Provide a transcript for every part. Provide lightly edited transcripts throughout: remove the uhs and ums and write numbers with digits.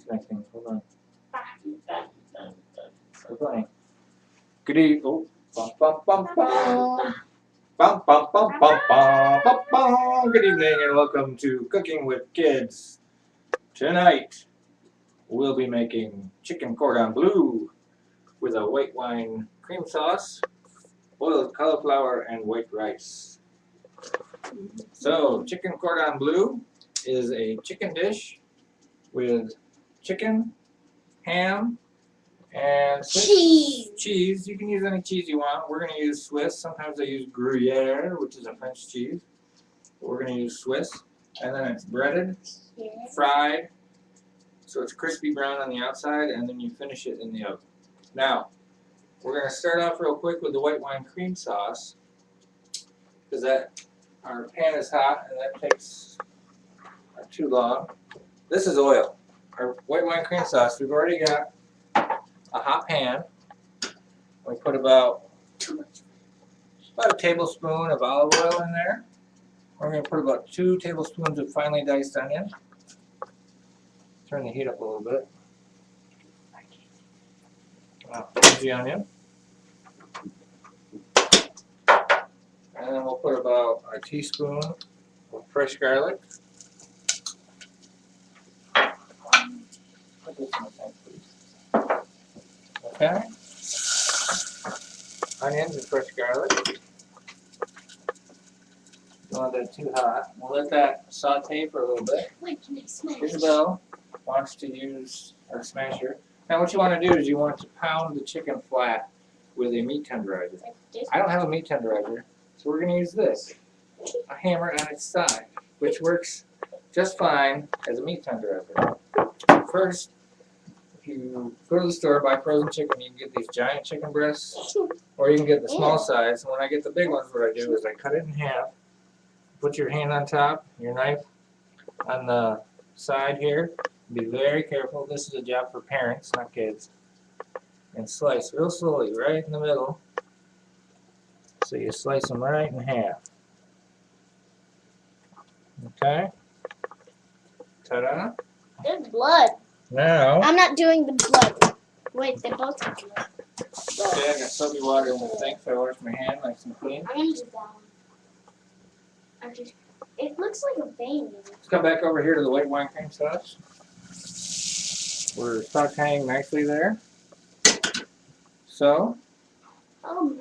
disconnecting. Hold on. We're playing. Good evening. Oh, bum, bum, bum, bum. Bum, bum, bum, bum, bum, bum, bum. Good evening and welcome to Cooking with Kids. Tonight we'll be making chicken cordon bleu with a white wine cream sauce, boiled cauliflower, and white rice. So, chicken cordon bleu is a chicken dish with chicken, ham, and cheese. Cheese. You can use any cheese you want. We're going to use Swiss. Sometimes I use Gruyere, which is a French cheese. But we're going to use Swiss. And then it's breaded, fried, so it's crispy brown on the outside, and then you finish it in the oven. Now, we're going to start off real quick with the white wine cream sauce, because our pan is hot and that takes too long. This is oil. Our white wine cream sauce, we've already got a hot pan. We put about a tablespoon of olive oil in there. We're going to put about 2 tablespoons of finely diced onion. Turn the heat up a little bit. Here's the onion. And then we'll put about a teaspoon of fresh garlic. Put this in the tank, please. Okay. Onions and fresh garlic. Don't want that too hot. We'll let that saute for a little bit. Wait, can I smash? Isabel wants to use our smasher. Now what you want to do is you want to pound the chicken flat with a meat tenderizer. I don't have a meat tenderizer, so we're going to use this. A hammer on its side, which works just fine as a meat tenderizer. First, if you go to the store and buy frozen chicken, you can get these giant chicken breasts, or you can get the small size. And when I get the big ones, what I do is I cut it in half. Put your hand on top, your knife on the side here. Be very careful. This is a job for parents, not kids. And slice real slowly, right in the middle. So you slice them right in half. Okay? Ta-da! There's blood. Now, I'm not doing the blood. Wait, they both have blood. okay, I got soapy water in the sink, so I wash my hand nice and clean. I'm gonna do that one. It looks like a vein. Let's come back over here to the white wine cream sauce. We're sauteing nicely there. So,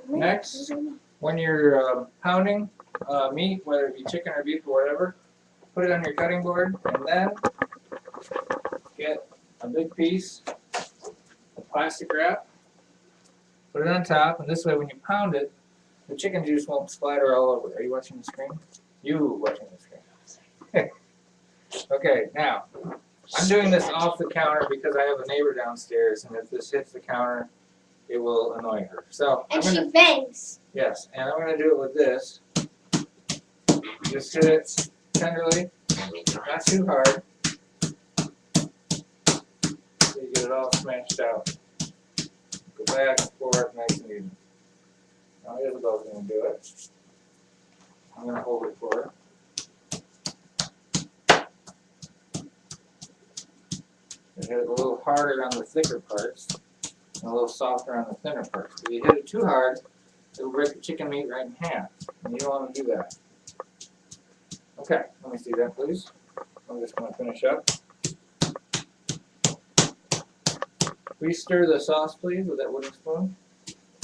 next, when you're pounding meat, whether it be chicken or beef or whatever, put it on your cutting board and then get a big piece of plastic wrap, put it on top, and this way when you pound it, the chicken juice won't splatter all over. Are you watching the screen? You watching the screen. Okay, now, I'm doing this off the counter because I have a neighbor downstairs, and if this hits the counter, it will annoy her. So and she bangs. Yes, and I'm going to do it with this. Just hit it tenderly, not too hard, so you get it all smashed out. Go back and forth, nice and even. Now Isabel's going to do it. I'm going to hold it for her. Hit it a little harder on the thicker parts and a little softer on the thinner parts. If you hit it too hard, it'll break the chicken meat right in half, and you don't want to do that. Okay, let me see that, please. I'm just going to finish up. Please stir the sauce, please, with that wooden spoon.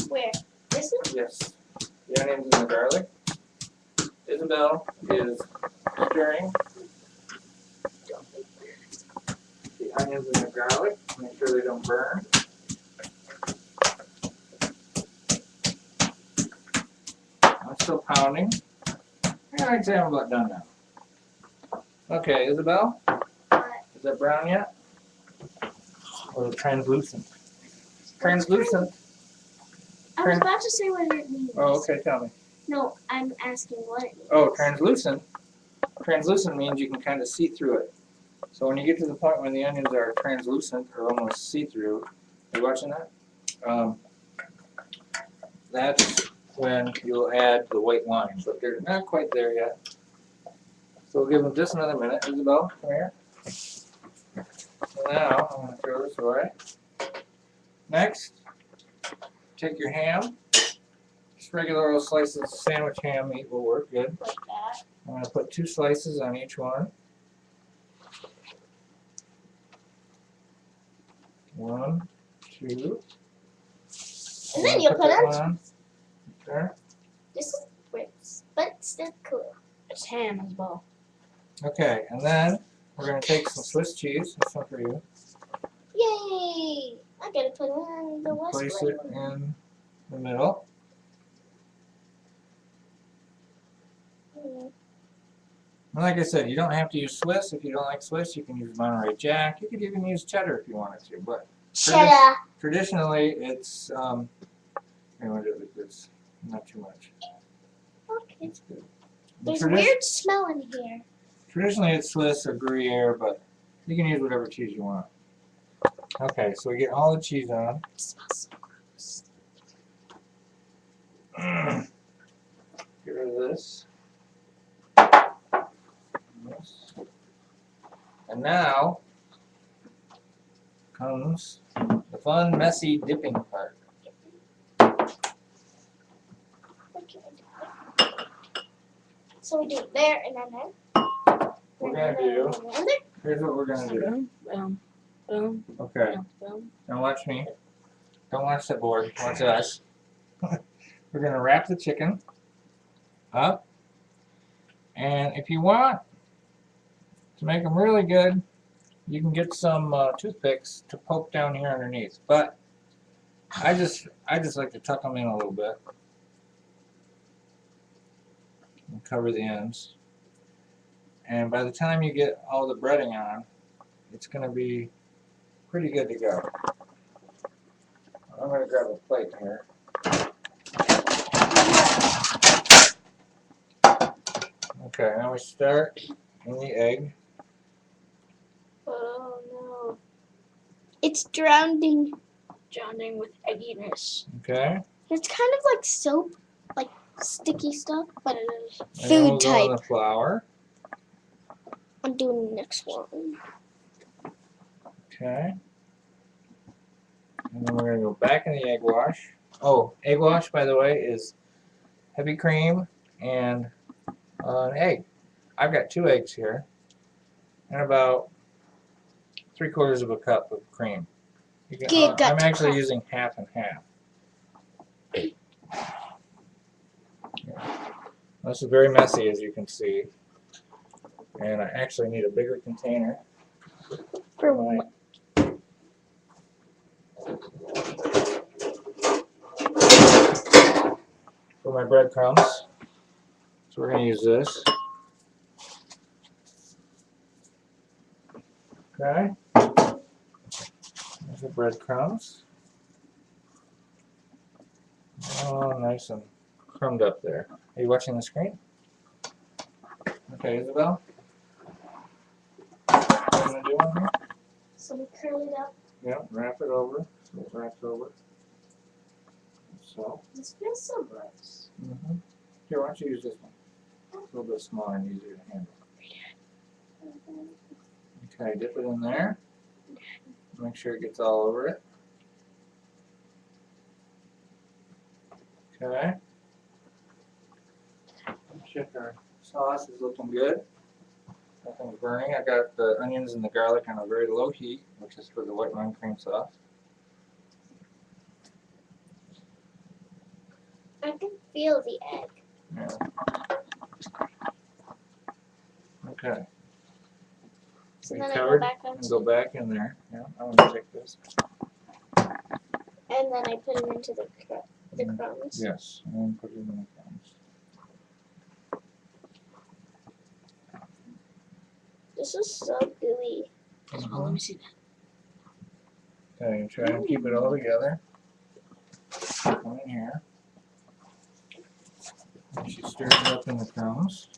Where? This one? Yes. The onions and the garlic. Isabel is stirring the onions and the garlic. Make sure they don't burn. I'm still pounding. Yeah, I'd say I'm about done now. Okay, Isabel? Is that brown yet? Or translucent? Translucent. I was about to say what it means. Oh, okay, tell me. No, I'm asking what it means. Oh, translucent. Translucent means you can kind of see through it. So when you get to the point when the onions are translucent or almost see-through, are you watching that? That's when you'll add the white wine, but they're not quite there yet. So we'll give them just another minute. Isabel, come here. now I'm going to throw this away. Next, take your ham. Just regular old slices of sandwich ham meat will work good. Like that. I'm going to put 2 slices on each one. 1, 2. And then you put it on. There. This is ribs, but it's still cool. It's ham as well. Okay, and then we're going to take some Swiss cheese. This one for you. Yay! I gotta put it on the West Place plate. it in the middle. And like I said, you don't have to use Swiss. If you don't like Swiss, you can use Monterey Jack. You could even use cheddar if you wanted to. But Cheddar. traditionally, it's I'm going to do it like this. Not too much. Okay. That's good. There's a weird smell in here. Traditionally, it's Swiss or Gruyere, but you can use whatever cheese you want. Okay, so we get all the cheese on. It smells so gross. Get rid of this. And now comes the fun, messy dipping part. Okay. So we do it there and then there. We're gonna do. And there. Here's what we're gonna do. Boom, boom, boom, Okay, boom, boom. now watch me. Don't watch the board. Watch us. We're gonna wrap the chicken up, and if you want to make them really good, you can get some toothpicks to poke down here underneath. But I just like to tuck them in a little bit and cover the ends. And by the time you get all the breading on, it's going to be pretty good to go. I'm going to grab a plate here. Okay, now we start in the egg. Oh no. It's drowning. Drowning with egginess. Okay. It's kind of like soap, like sticky stuff, but it is And then we'll food go in type. the flour. I'm doing the next one. Okay. And then we're going to go back in the egg wash. Oh, egg wash, by the way, is heavy cream and an egg. I've got 2 eggs here and about 3/4 of a cup of cream. You can, Good, got I'm to actually cut. using half and half. This is very messy, as you can see, and I actually need a bigger container For my what? for my breadcrumbs. So we're going to use this. Okay. There's the breadcrumbs. Oh, nice and crumbed up there. Are you watching the screen? Okay, Isabel? What are you going to do on here? So we curl it up. Yeah, wrap it over. So it's wrapped over. So. This feels so gross. Here, why don't you use this one? It's a little bit smaller and easier to handle. Okay, dip it in there. Make sure it gets all over it. Okay. Check our sauce is looking good. Nothing's burning. I got the onions and the garlic on a very low heat, which is for the white wine cream sauce. I can feel the egg. Yeah. Okay. So We then I go covered back on and go back in there. Yeah, I'm gonna take this. and then I put it into the crumbs. Yes, and then put it in the crumbs. This is so gooey. Oh, let me see that. Okay, try and keep it all together. Come in here. And she stirs it up in the crumbs.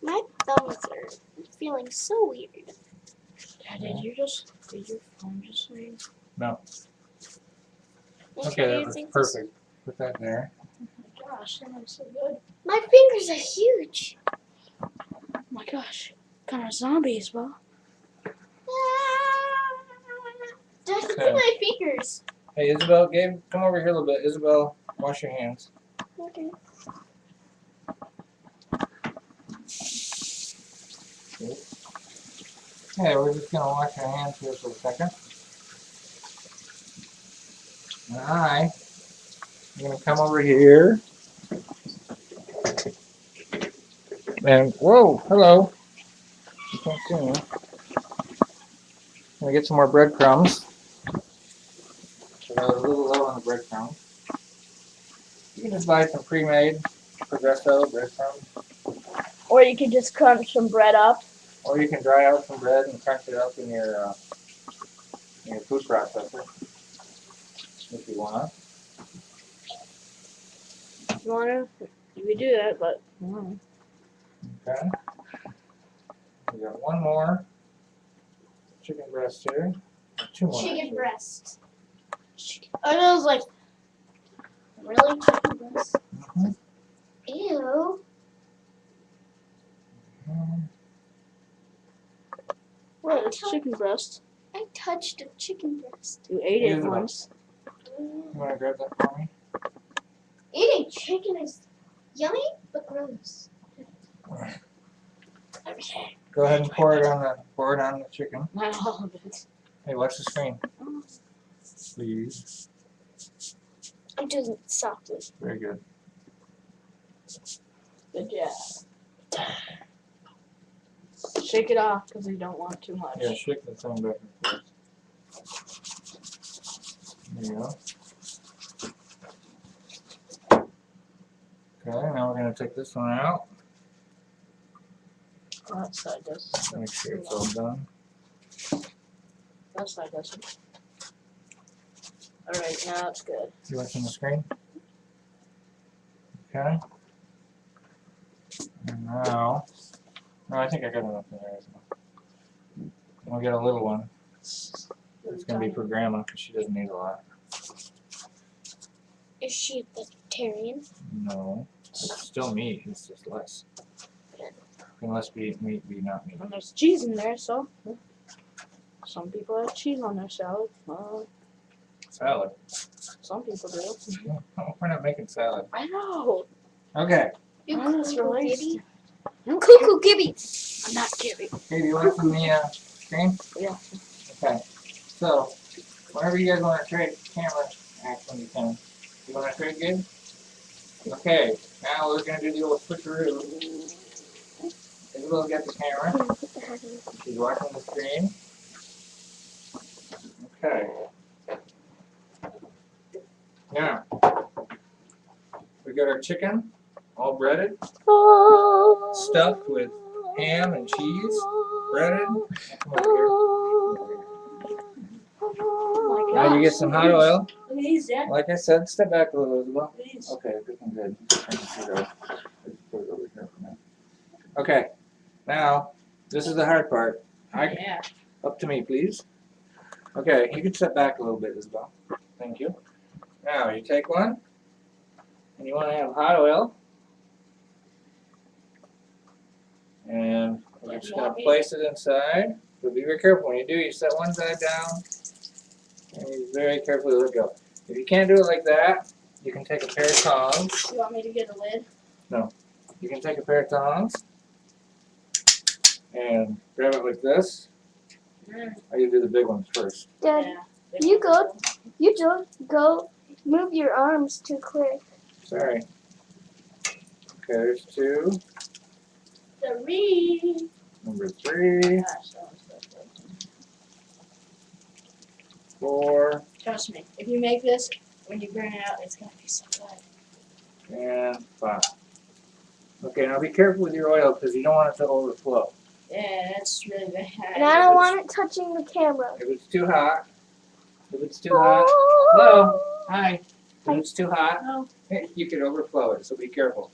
My thumbs are feeling so weird. Dad, did your phone just ring? No. Okay, that was perfect. Put that there. Oh my gosh, that looks so good. My fingers are huge. Oh my gosh. Kind of zombies, bro. Just look Okay. at my fingers. Hey, Isabel, Gabe, come over here a little bit. Isabel, wash your hands. Okay. Okay, we're just going to wash our hands here for a second. And I'm going to come over here. And, whoa, hello. You can't see me. I'm going to get some more breadcrumbs. So I was a little low on the breadcrumbs. You can just buy some pre-made Progresso breadcrumbs. Or you could just crunch some bread up. Or you can dry out some bread and crunch it up in your food processor if you want. If you want to, you could do that, but Okay. We got one more chicken breast here. Two more. Chicken actually. breast. Oh, that was like really chicken breast. Mhm. Ew. what? It's chicken breast. I touched a chicken breast. You ate it Isabel. once. You want to grab that for me? Eating chicken is yummy but gross. Go ahead and pour it on the chicken. Not all of it. Hey, watch the screen, please. I'm doing it softly. Very good. Good job. Shake it off because you don't want too much. Yeah, shake the thing back and forth. There you go. Okay, now we're going to take this one out. That side does. Make sure it's all done. That side doesn't. Alright, now it's good. You watching the screen? Okay. And now, no, I think I got enough in there as well. I'll get a little one. It's going to be for Grandma because she doesn't need a lot. Is she a vegetarian? No, it's still meat. It's just less. Unless we eat meat, we not meat. And there's cheese in there, so some people have cheese on their salad. Salad. Some people do. No, we're not making salad. I know. Okay. You Oh, that's cuckoo really- gibby. No, Cuckoo gibby. I'm not kidding. Hey, do you want some the screen? Yeah. Okay. So, whenever you guys want to trade camera action, you can. You want to trade game? Okay. Now we're going to do the old switcheroo. Isabel's got the camera. She's watching the screen. Okay. Now, we got our chicken, all breaded, stuffed with ham and cheese, breaded. Come over here. Oh my Now you get some hot oil. Look at these, Dad. Like I said, step back a little, Isabel. Look at these. Okay, good and good. Let's put it over here for now. Okay, now, this is the hard part. Yeah. Up to me, please. Okay, you can step back a little bit, Isabel. Thank you. Now, you take one, and you want to have hot oil. And we're just going to place it inside. But be very careful. When you do, you set one side down, and you very carefully let go. If you can't do it like that, you can take a pair of tongs. You want me to get a lid? You can take a pair of tongs and grab it like this. I usually do the big ones first. Dad, Yeah. you don't go move your arms too quick. Sorry. Okay, there's two. 3. Number 3, Gosh, that was good. 4, Trust me, if you make this, when you burn it out, it's gonna be so good. and 5. Okay, now be careful with your oil because you don't want it to overflow. Yeah, that's really bad. And I don't want it touching the camera. If it's too hot, hello, hi. If it's too hot, Oh. you could overflow it, so be careful.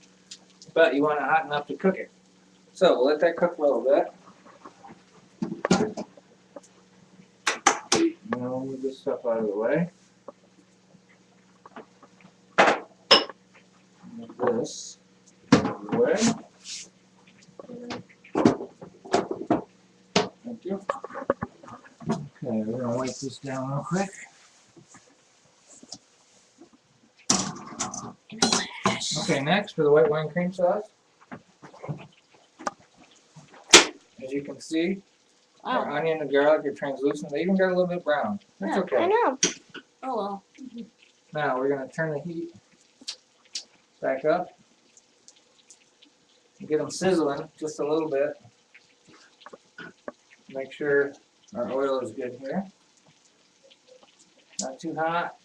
But you want it hot enough to cook it. So we'll let that cook a little bit. Now we'll move this stuff out of the way. this way. Thank you. Okay, we're gonna wipe this down real quick. Okay, next for the white wine cream sauce. As you can see, our onion and garlic are translucent. They even got a little bit brown. That's okay. I know. Oh well. Now we're gonna turn the heat back up and get them sizzling just a little bit. Make sure our oil is good here. Not too hot.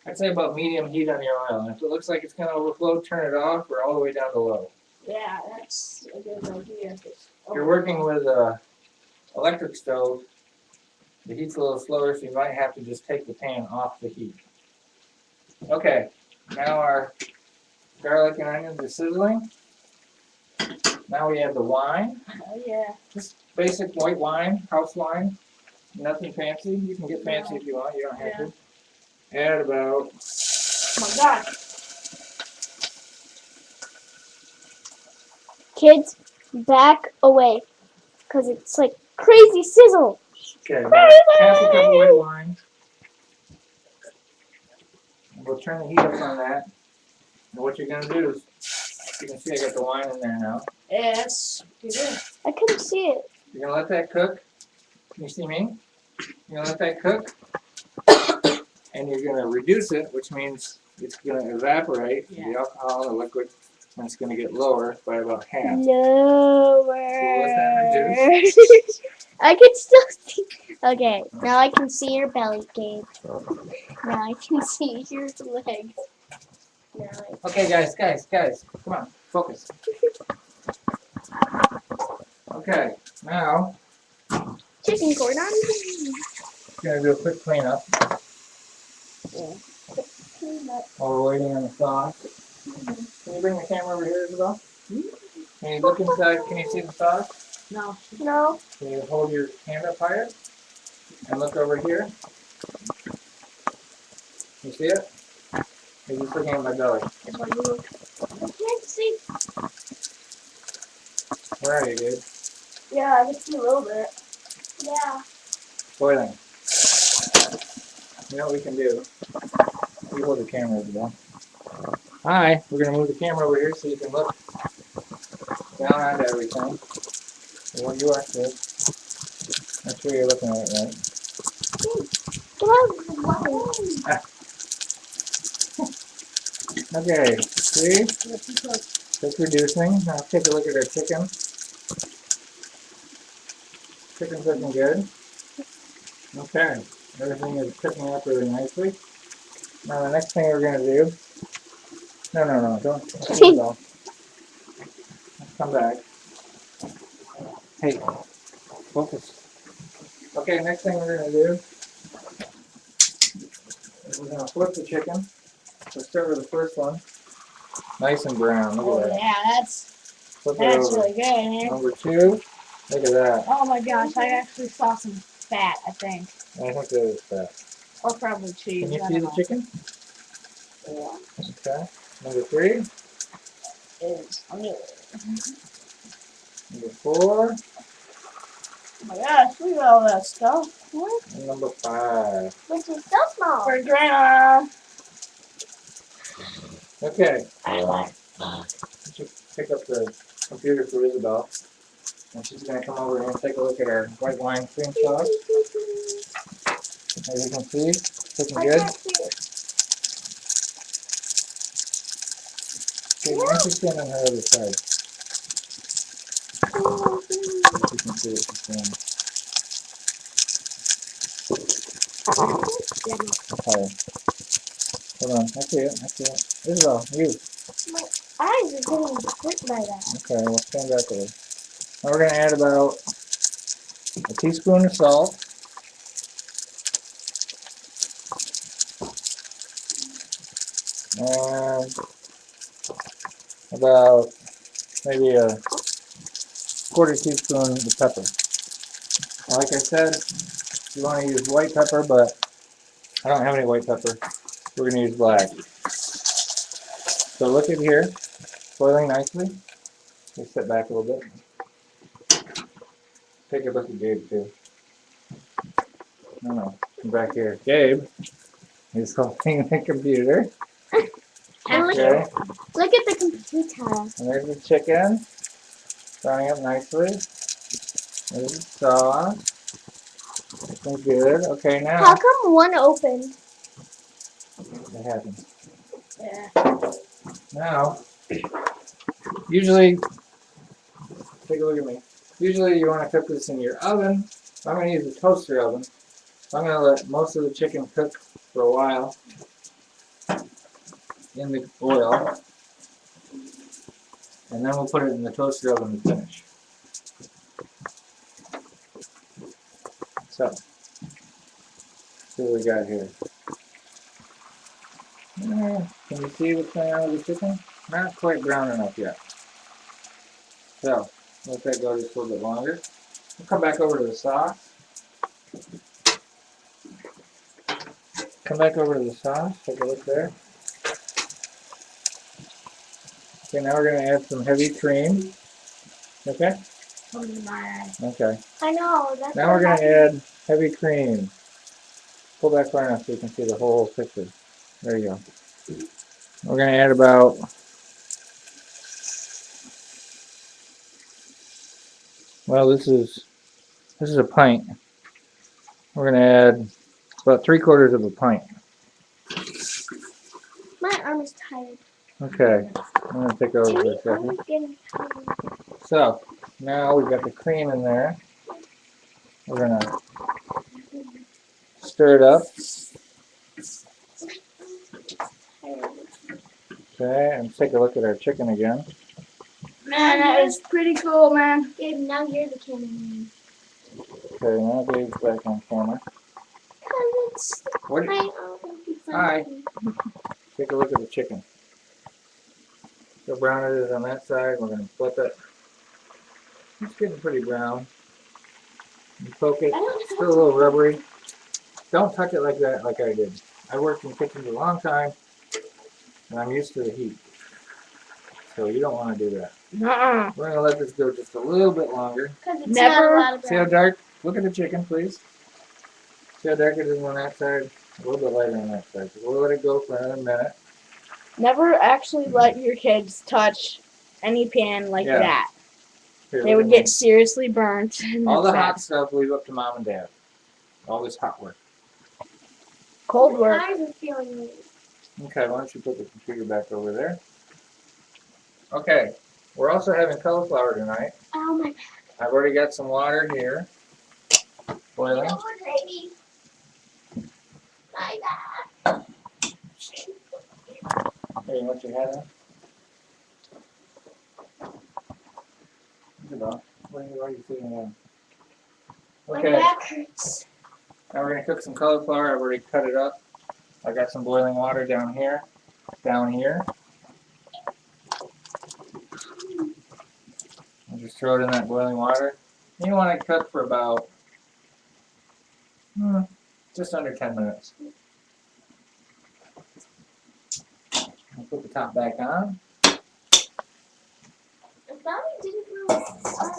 I'd say about medium heat on your oil. And if it looks like it's gonna overflow, turn it off or all the way down to low. Yeah, that's a good idea. If you're working with a electric stove, the heat's a little slower, so you might have to just take the pan off the heat. Okay, now our garlic and onions are sizzling. Now we add the wine. Oh yeah. Just basic white wine, house wine. Nothing fancy. You can get fancy if you want. You don't have to. Add about. Oh my God. Kids, back away. Because it's like crazy sizzle. Okay, about half a cup of white wine. And we'll turn the heat up on that. And what you're going to do is, you can see I got the wine in there now. Yeah, that's good. I couldn't see it. You're going to let that cook. Can you see me? You're going to let that cook. And you're going to reduce it, which means it's going to evaporate the alcohol, the liquid, and it's going to get lower by about half. Lower. reduce. I can still see. Okay, now I can see your belly, Gabe. Now I can see your legs. Now Okay, guys, come on, focus. Okay, now chicken cordon. gonna do a quick cleanup while we're waiting on the sauce. Can you bring the camera over here, Isabel? Can you look inside? Can you see the sauce? No. No. Can you hold your hand up higher and look over here? You see it? You're just looking at my belly. I can't see. Where are you, dude? Yeah, I can see a little bit. Yeah. Boiling. You know what we can do? You hold the camera, Isabel. Hi, we're going to move the camera over here so you can look down onto everything. And what you are, good. Make sure you're looking at it right. Come on. Okay, see? It's reducing. Now take a look at our chicken. Chicken's looking good. Okay, everything is cooking up really nicely. Now the next thing we're going to do, no, don't go. Let's come back. Hey, focus. Okay, next thing we're going to do is we're going to flip the chicken. Let's start with the first one. Nice and brown, look Oh at that. yeah, that's Flip it over. really good, man. Number 2, look at that. Oh my gosh, I actually saw some fat, I think. I think that is that. Or probably cheese. Can you I see don't the know. chicken? Yeah. Okay. Number 3. Is Number 4. oh my gosh, look at all that stuff. What? And number 5. Which is so small. For grandma. Okay. Let's pick up the computer for Isabel. And she's going to come over here and take a look at our white wine cream sauce. As you can see, it's looking I good. can't see it. Okay, why don't you stand on her other side? So you can see what she's doing. Okay. Hold on, I see it. Isabel, you. My eyes are getting hurt by that. Okay, we'll stand back over. Now we're going to add about a teaspoon of salt. And about maybe a quarter teaspoon of pepper. Now, like I said, you want to use white pepper, but I don't have any white pepper. We're going to use black. So look at here, boiling nicely. Let's sit back a little bit. Take a look at Gabe too. No, come back here. Gabe is holding the computer. Okay. Look at the computer. And there's the chicken. Frying up nicely. There's the sauce. Looking good. Okay, now. How come one opened? It happens. Yeah. Now, usually, take a look at me. Usually you want to cook this in your oven. I'm going to use a toaster oven. I'm going to let most of the chicken cook for a while in the oil. And then we'll put it in the toaster oven to finish. So, see what we got here. Can you see what's going on with the chicken? Not quite brown enough yet. So, let that go just a little bit longer. We'll come back over to the sauce. Come back over to the sauce. Take a look there. Okay, now we're going to add some heavy cream. Okay? Under my eye. Okay. I know. That's Now we're going to add heavy cream. Pull back far enough so you can see the whole picture. There you go. We're going to add about this is a pint. We're going to add about 3/4 of a pint. My arm is tired. Okay. I'm going to take over for a second. I'm getting tired. So, now we've got the cream in there. We're going to stir it up. Okay, and take a look at our chicken again. Man, that is pretty cool, man. Gabe, now you're the cameraman. Okay, now Dave's back on camera. What? Hi. Take a look at the chicken. So brown it is on that side. We're going to flip it. It's getting pretty brown. You poke it. It's still a little rubbery. Don't touch it like that, like I did. I worked in kitchens a long time, and I'm used to the heat. So you don't want to do that. Nuh-uh. We're going to let this go just a little bit longer. Never. See how dark? Look at the chicken, please. See how dark it is on that side? A little bit lighter on that side. So we'll let it go for another minute. Never actually let your kids touch any pan like Yeah. that. Here, They look would at get me. seriously burnt. All the hot stuff leave up to mom and dad. All this hot work. Cold work. My eyes are feeling weird. Okay, why don't you put the computer back over there? Okay, we're also having cauliflower tonight. Oh my back. I've already got some water here, boiling. Oh, baby. My back. Hey, what you had on? Why are you sitting down? My Okay, back hurts. now we're going to cook some cauliflower. I've already cut it up. I got some boiling water down here. I'll just throw it in that boiling water. You want to cook for about just under 10 minutes. I'll put the top back on. The belly didn't really start.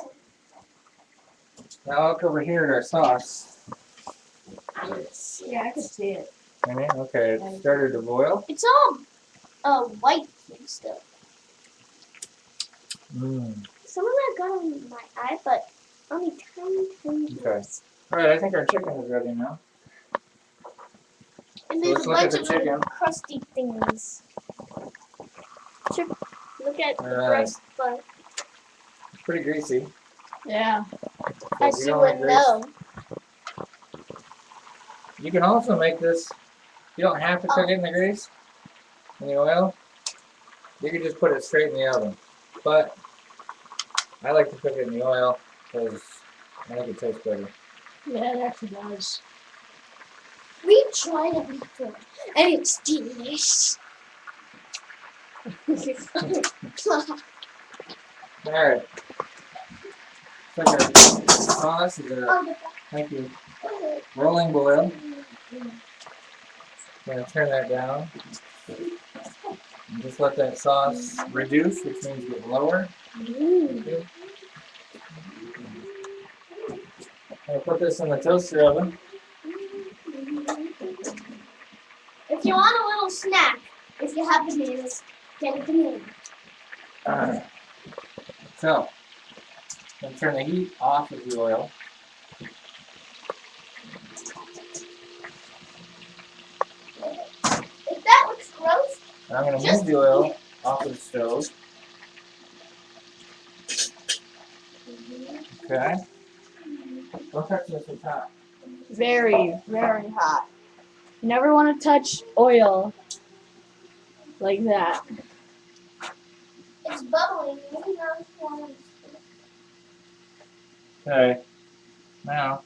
Now look over here at our sauce. Yeah, I could see it. Okay, it started to boil. It's all white and stuff. Some of that got on my eye, but only tiny Okay. bits. Alright, I think our chicken is ready now. And So there's let's a look at bunch the of chicken. little crusty things. Look at the Alright. breast, but It's pretty greasy. Yeah. So if as you you don't would like grease, know. you can also make this, you don't have to cook it in the grease, in the oil. You can just put it straight in the oven. But I like to cook it in the oil because I think it tastes better. Yeah, it actually does. We tried it before, and it's delicious. Alright. So our sauce is thank you. Rolling boil. Gonna turn that down. And just let that sauce reduce, which means get lower. Okay. I'll put this in the toaster oven. If you want a little snack, if you have bananas, get a banana. So, I'm going to turn the heat off of the oil. If that looks gross, And I'm going to move the oil off of the stove. Okay. Don't touch this with hot. Very, very hot. You never want to touch oil like that. it's bubbling. Maybe not as warm. Okay. Now,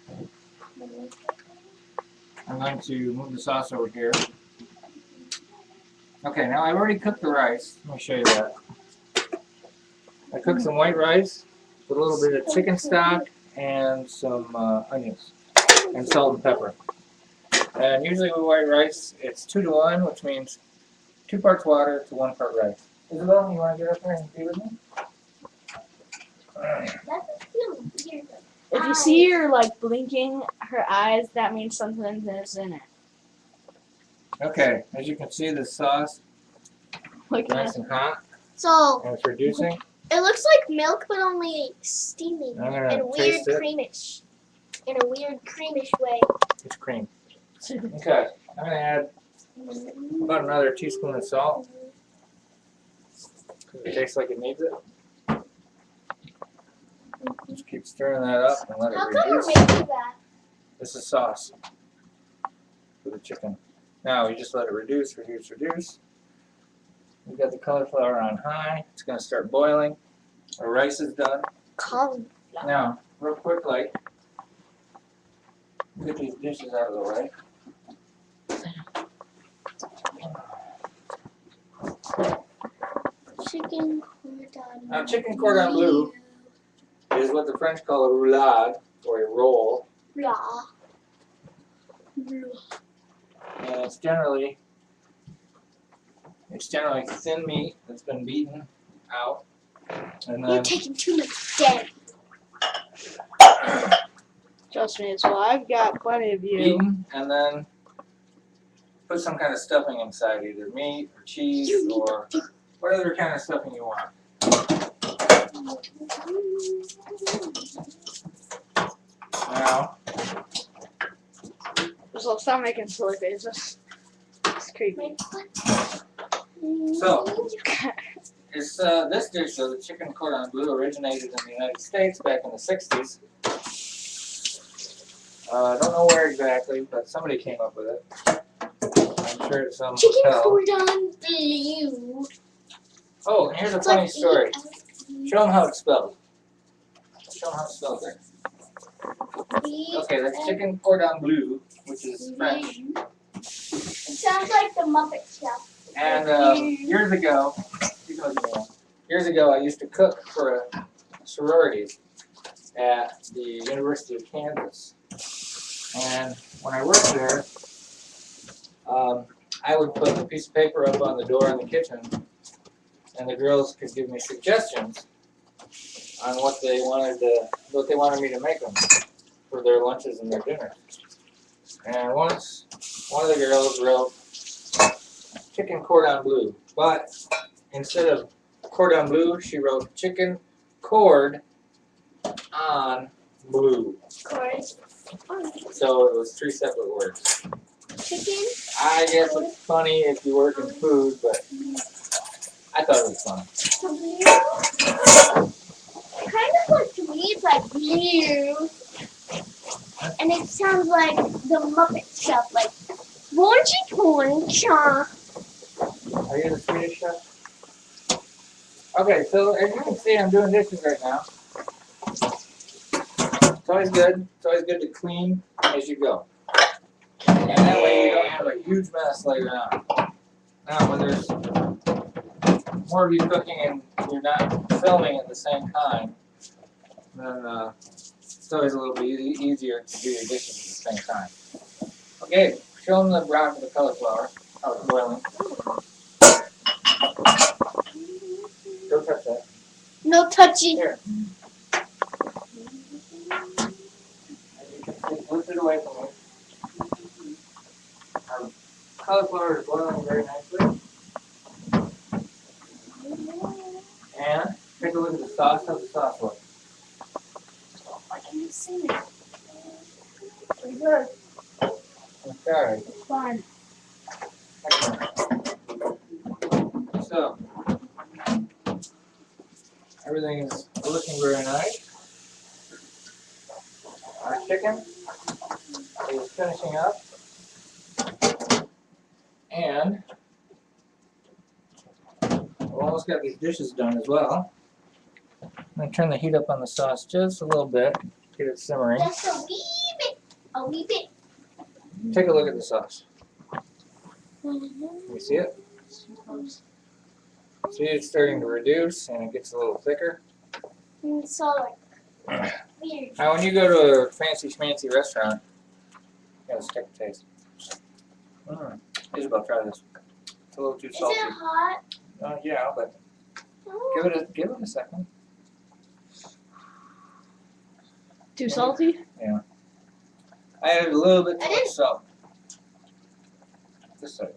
I'm going to move the sauce over here. Okay, now I've already cooked the rice. Let me show you that. I cooked some white rice with a little bit of chicken stock and some onions and salt and pepper. And usually with white rice, it's 2 to 1, which means 2 parts water to 1 part rice. Isabel, you want to get up there and be with me? That doesn't feel weird. If you see her like blinking her eyes, that means something is in it. Okay, as you can see, the sauce Look is at nice and hot, So, and it's reducing. it looks like milk, but only steaming I'm in gonna a weird taste it. creamish. In a weird creamish way. It's cream. Okay, I'm gonna add about another teaspoon of salt. It tastes like it needs it. Just keep stirring that up and let How it come we're reduce. making that? This is sauce for the chicken. Now you just let it reduce. We've got the cauliflower on high. It's gonna start boiling. Our rice is done. Cauliflower. Now, real quickly, get these dishes out of the way. Chicken cordon. Now, chicken cordon bleu is what the French call a roulade, or a roll, Blah. and it's generally thin meat that's been beaten out, and You're then taking too much damage. Trust me, so I've got plenty of you. beaten, and then put some kind of stuffing inside, either meat or cheese or whatever kind of stuffing you want. Now, So stop making silly faces. It's creepy. so it's this dish, though, the chicken cordon bleu, originated in the United States back in the 60s. I don't know where exactly, but somebody came up with it. I'm sure it's some Chicken hotel. cordon bleu. Oh, and here's a It's funny like story. E-L-E. Show them how it's spelled. Show them how it's spelled there. Okay, that's chicken cordon bleu, which is French. It sounds like the Muppet Show. And years ago, I used to cook for a sorority at the University of Kansas. And when I worked there, I would put a piece of paper up on the door in the kitchen, and the girls could give me suggestions on what they wanted me to make them for their lunches and their dinners. And once, one of the girls wrote chicken cordon bleu, but instead of cordon bleu, she wrote chicken cord on blue. Chorus. So it was 3 separate words. Chicken. I guess it's funny if you work in food, but I thought it was funny. Kind of like, to me, it's like blue. And it sounds like the Muppet stuff, like Wargy Torncha. Are you the Swedish chef? Okay, so as you can see, I'm doing dishes right now. It's always good. It's always good to clean as you go. And that way you don't have a huge mess later on. Now, when there's more of you cooking and you're not filming at the same time, then it's always a little bit easier to do your dishes at the same time. Okay, show them the brown for the cauliflower, how it's boiling. touchy. Here. Lift it away from me. Our cauliflower is boiling very nicely. And take a look at the sauce. How's the sauce look? I can't see it. Pretty good. Okay. It's fine. Excellent. So, everything is looking very nice. Our chicken is finishing up. And we've almost got these dishes done as well. I'm going to turn the heat up on the sauce just a little bit, get it simmering. Just a wee bit. A wee bit. Take a look at the sauce. Can you see it? See, it's starting to reduce and it gets a little thicker. It's all like weird. Now, when you go to a fancy schmancy restaurant, you gotta stick the taste. Isabel, try this. It's a little too Is salty. it hot? Yeah, but Oh. give it a second. Too salty? I added a little bit too I much didn't- salt. This side.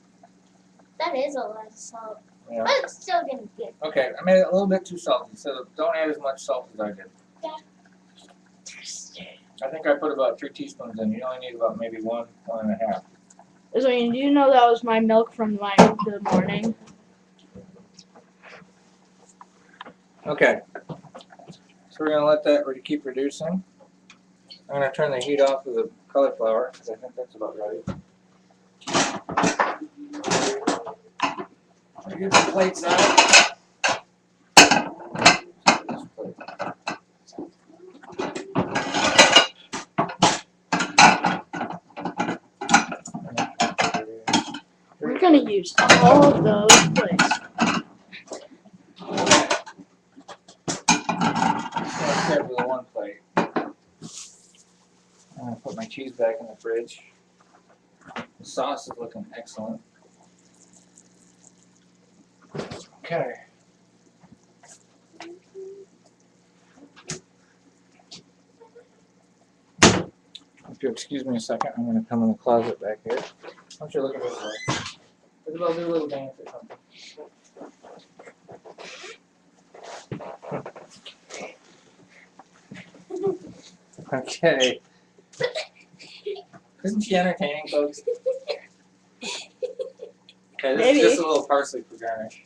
That is a lot of salt. Yeah. But it's still gonna be good. Okay, I made it a little bit too salty, so don't add as much salt as I did. I think I put about 3 teaspoons in. You only need about maybe 1.5. So do you know that was my milk from the morning? Okay. So we're gonna let that keep reducing. I'm gonna turn the heat off of the cauliflower because I think that's about ready. Get the plates out. This plate. We're gonna use all of those plates. Start with one plate. I'm gonna put my cheese back in the fridge. The sauce is looking excellent. Okay. If you'll excuse me a second, I'm gonna come in the closet back here. Why don't you look at this way? Isabel, do a little dance or something. Okay. Isn't she entertaining, folks? Okay, this Maybe. is just a little parsley for garnish.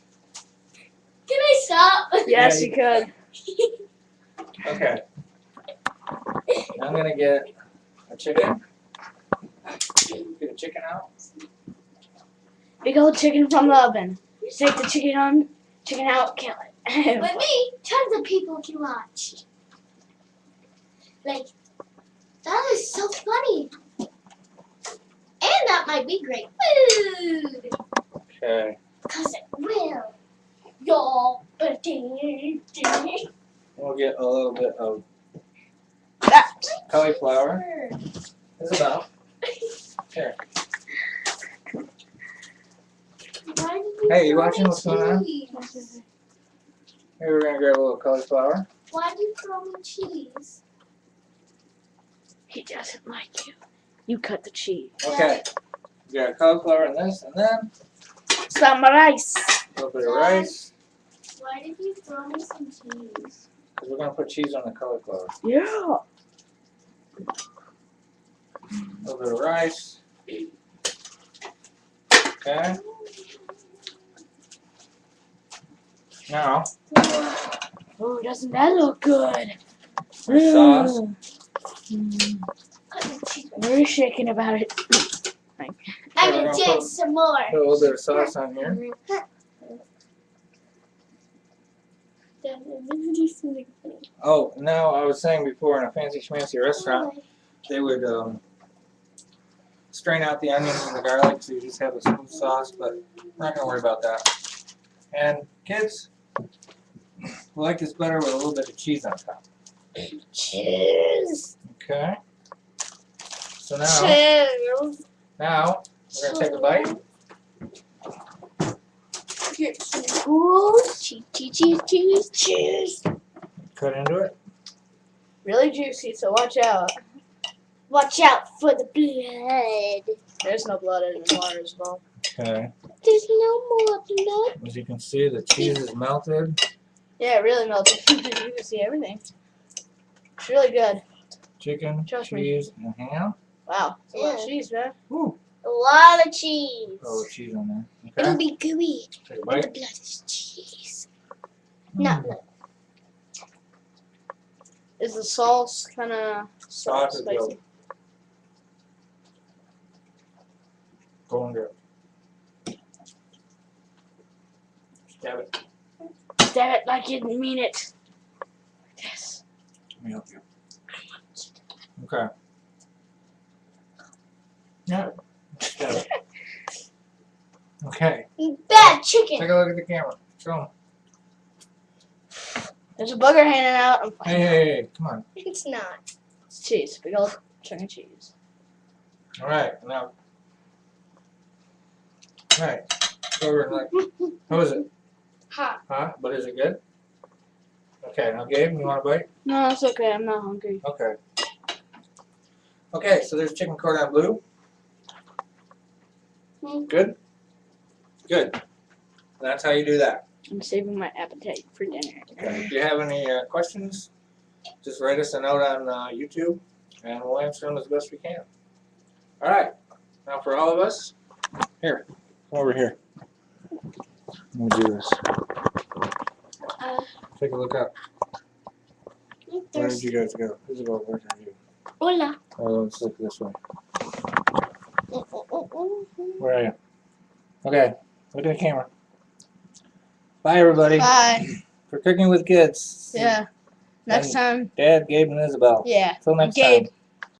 Can I stop? Yes, Yeah, you could. Okay. Now I'm gonna get a chicken. Get a chicken out. Big old chicken from the oven. Take the chicken out, kill it. With me, tons of people can watch. Like, that is so funny. And that might be great food. Okay. Because it will. Y'all. We'll get a little bit of That. cauliflower. Isabel. Here. Hey, you watching what's going on? Cheese? Here we're gonna grab a little cauliflower. Why do you throw me cheese? He doesn't like you. You cut the cheese. Okay. We got cauliflower in this, and then Some rice. a little bit of rice. Why did you throw me some cheese? Because we're gonna put cheese on the cauliflower. Yeah. A little bit of rice. Okay. Now, Oh, doesn't that look good? sauce. Mm. Put the cheese. We're shaking about it. I'm we're gonna gonna take put- some more. Put a little bit of sauce on here. Oh, now I was saying before in a fancy schmancy restaurant, they would strain out the onions and the garlic so you just have a smooth sauce, but we're not going to worry about that. And kids, we like this better with a little bit of cheese on top. Cheese. Okay. So now Cheese. we're going to take a bite. Get some cool cheese. cut into it. Really juicy, so watch out. Watch out for the blood. There's no blood in the water as well. Okay. There's no more blood. As you can see, the cheese is melted. Yeah, it really melted. You can see everything. It's really good. Chicken, Trust me. cheese, and ham. Wow. It's a lot of Yeah. cheese, man. Ooh. A lot of cheese. Oh, cheese on there. It'll Okay. be gooey. Take a And the bite. blood is cheese. Not blood. Is the sauce kind of Sauce is spicy? good. Going good. Stab it. Stab it like you didn't mean it. Yes. Let me help you. Okay. Yeah. Stab it. Okay. Bad chicken. Take a look at the camera. Show 'em. There's a booger hanging out. I'm fine. Hey, come on. It's not. It's cheese. Big old chunk of cheese. All right, now. All right. Go over and look. How is it? Hot. Huh? But is it good? Okay, now Gabe, you want a bite? No, it's okay. I'm not hungry. Okay. Okay, so there's chicken cordon bleu. Good? Good. That's how you do that. I'm saving my appetite for dinner. Okay. If you have any questions, just write us a note on YouTube, and we'll answer them as best we can. All right. Now for all of us, here, come over here. Let me do this. Take a look up. Where did you guys go? Isabel, where are you? Hola. Oh, let's look this way. Where are you? Okay, look at the camera. Bye, everybody. Bye. For Cooking with Kids. Yeah. Next time. Dad, Gabe, and Isabel. Yeah. Till next Gabe. time.